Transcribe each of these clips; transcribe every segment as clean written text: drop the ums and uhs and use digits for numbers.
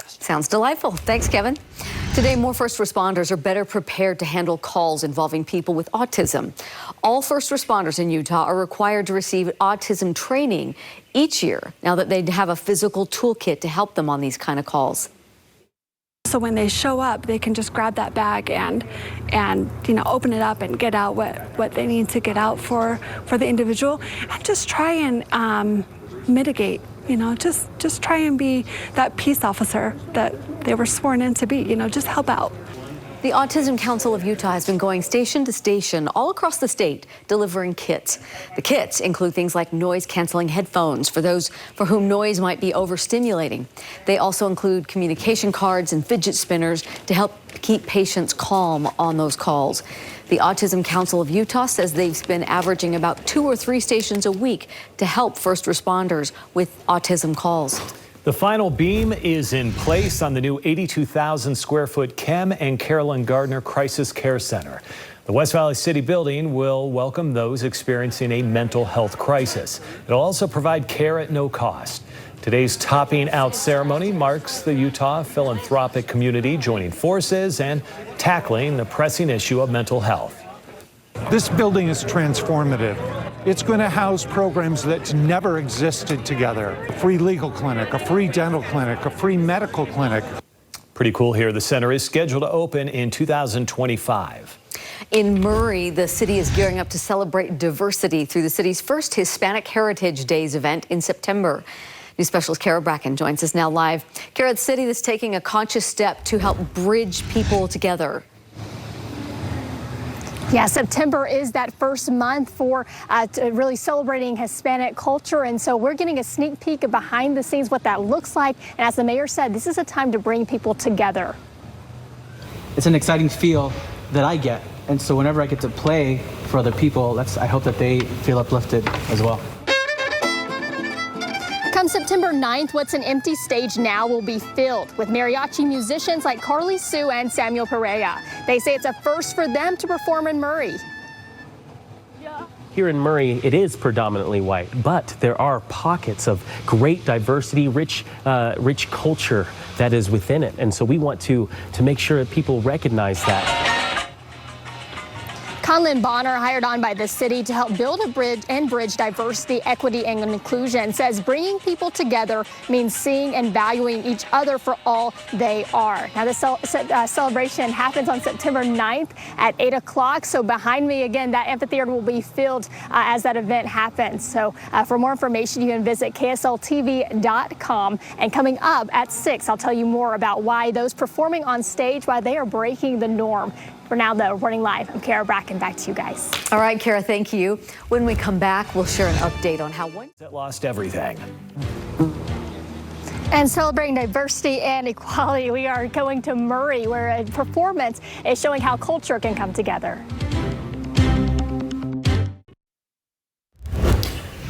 Sounds delightful. Thanks, Kevin. Today, more first responders are better prepared to handle calls involving people with autism. All first responders in Utah are required to receive autism training each year, now that they have a physical toolkit to help them on these kind of calls. So when they show up, they can just grab that bag and open it up and get out what they need to get out for the individual, and just try and mitigate. Just try and be that peace officer that they were sworn in to be. Just help out. The Autism Council of Utah has been going station to station all across the state delivering kits. The kits include things like noise-canceling headphones for those for whom noise might be overstimulating. They also include communication cards and fidget spinners to help keep patients calm on those calls. The Autism Council of Utah says they've been averaging about 2 or 3 stations a week to help first responders with autism calls. The final beam is in place on the new 82,000 square foot Kem and Carolyn Gardner Crisis Care Center. The West Valley City building will welcome those experiencing a mental health crisis. It'll also provide care at no cost. Today's topping out ceremony marks the Utah philanthropic community joining forces and tackling the pressing issue of mental health. This building is transformative. It's going to house programs that never existed together. A free legal clinic, a free dental clinic, a free medical clinic. Pretty cool here. The center is scheduled to open in 2025. In Murray, the city is gearing up to celebrate diversity through the city's first Hispanic Heritage Days event in September. News specialist Kara Bracken joins us now live. Kara, the city is taking a conscious step to help bridge people together. Yeah, September is that first month for really celebrating Hispanic culture, and so we're getting a sneak peek of behind the scenes what that looks like. And as the mayor said, this is a time to bring people together. It's an exciting feel that I get, and so whenever I get to play for other people, I hope that they feel uplifted as well. Come September 9th, what's an empty stage now will be filled with mariachi musicians like Carly Sue and Samuel Pereira. They say it's a first for them to perform in Murray. Here in Murray, it is predominantly white, but there are pockets of great diversity, rich culture that is within it. And so we want to make sure that people recognize that. Conlon Bonner, hired on by the city to help build a bridge and bridge diversity, equity, and inclusion, says bringing people together means seeing and valuing each other for all they are. Now, this celebration happens on September 9th at 8 o'clock. So behind me, again, that amphitheater will be filled as that event happens. So for more information, you can visit KSL-TV.com. And coming up at 6, I'll tell you more about why those performing on stage, why they are breaking the norm. For now, though, reporting live, I'm Kara Bracken. Back to you guys. All right, Kara, thank you. When we come back, we'll share an update on how one that lost everything. And celebrating diversity and equality, we are going to Murray, where a performance is showing how culture can come together.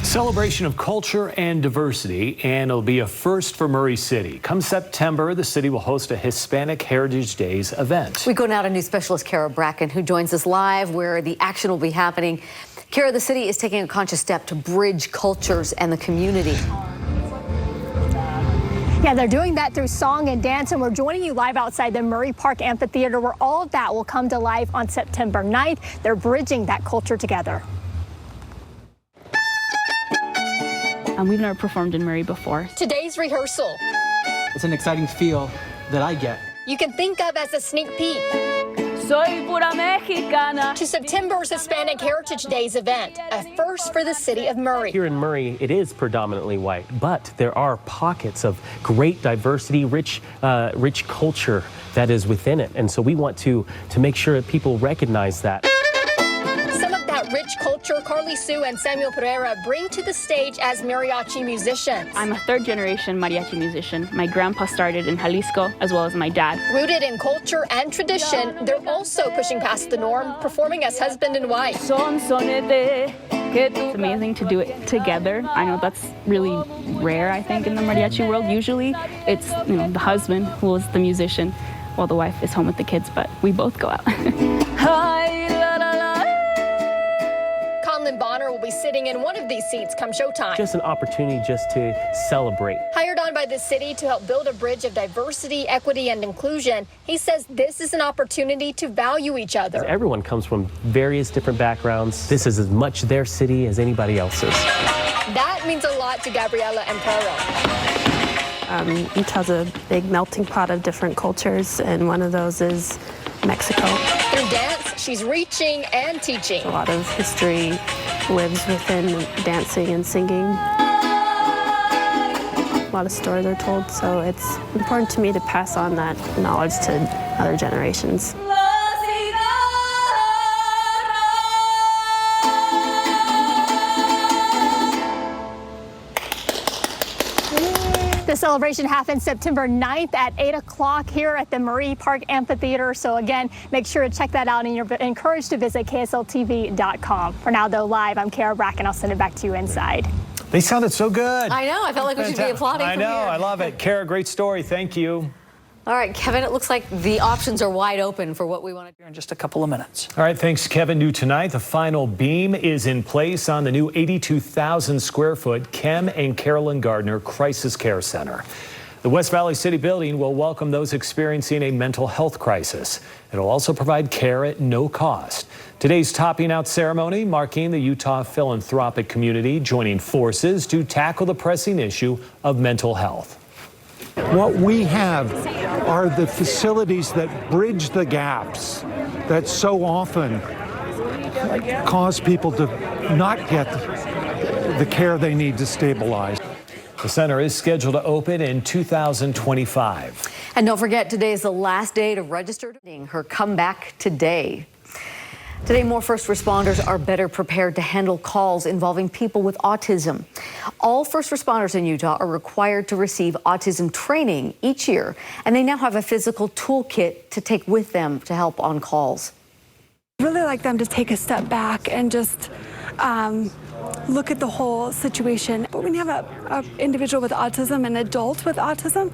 Celebration of culture and diversity, and it'll be a first for Murray City. Come September, the city will host a Hispanic Heritage Days event. We go now to news specialist Kara Bracken, who joins us live where the action will be happening. Kara, the city is taking a conscious step to bridge cultures and the community. Yeah, they're doing that through song and dance, and we're joining you live outside the Murray Park Amphitheater, where all of that will come to life on September 9th. They're bridging that culture together. We've never performed in Murray before. Today's rehearsal. It's an exciting feel that I get. You can think of as a sneak peek Soy pura mexicana. to September's Hispanic Heritage Days event, a first for the city of Murray. Here in Murray, it is predominantly white, but there are pockets of great diversity, rich culture that is within it. And so we want to make sure that people recognize that. Rich culture, Carly Sue and Samuel Pereira bring to the stage as mariachi musicians. I'm a third-generation mariachi musician. My grandpa started in Jalisco, as well as my dad. Rooted in culture and tradition, they're also pushing past the norm, performing as husband and wife. It's amazing to do it together. I know that's really rare, I think, in the mariachi world. Usually, it's the husband who is the musician, while the wife is home with the kids, but we both go out. Conlon Bonner will be sitting in one of these seats come showtime. Just an opportunity just to celebrate. Hired on by the city to help build a bridge of diversity, equity, and inclusion, he says this is an opportunity to value each other. Everyone comes from various different backgrounds. This is as much their city as anybody else's. That means a lot to Gabriela and Pearl. Utah's a big melting pot of different cultures, and one of those is Mexico. Through dance, she's reaching and teaching. A lot of history lives within dancing and singing. A lot of stories are told, so it's important to me to pass on that knowledge to other generations. The celebration happens September 9th at 8 o'clock here at the Murray Park Amphitheater. So again, make sure to check that out, and you're encouraged to visit KSL-TV.com. For now, though, live, I'm Kara Bracken. I'll send it back to you inside. They sounded so good. I know. I felt like we should be applauding. I know. I love it. Kara, great story. Thank you. All right, Kevin, it looks like the options are wide open for what we want to do in just a couple of minutes. All right, thanks, Kevin. New tonight, the final beam is in place on the new 82,000 square foot Kem and Carolyn Gardner Crisis Care Center. The West Valley City building will welcome those experiencing a mental health crisis. It'll also provide care at no cost. Today's topping out ceremony marking the Utah philanthropic community joining forces to tackle the pressing issue of mental health. What we have are the facilities that bridge the gaps that so often cause people to not get the care they need to stabilize. The center is scheduled to open in 2025. And don't forget, today is the last day to register her comeback today. Today, more first responders are better prepared to handle calls involving people with autism. All first responders in Utah are required to receive autism training each year, and they now have a physical toolkit to take with them to help on calls. I'd really like them to take a step back and just look at the whole situation. But when you have an individual with autism, an adult with autism,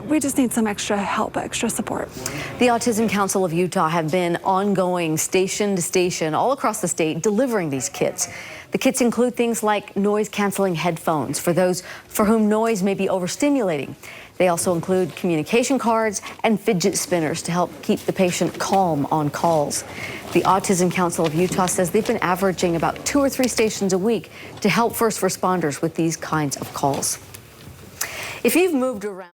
we just need some extra help, extra support. The Autism Council of Utah have been ongoing station to station all across the state delivering these kits. The kits include things like noise-canceling headphones for those for whom noise may be overstimulating. They also include communication cards and fidget spinners to help keep the patient calm on calls. The Autism Council of Utah says they've been averaging about 2 or 3 stations a week to help first responders with these kinds of calls. If you've moved around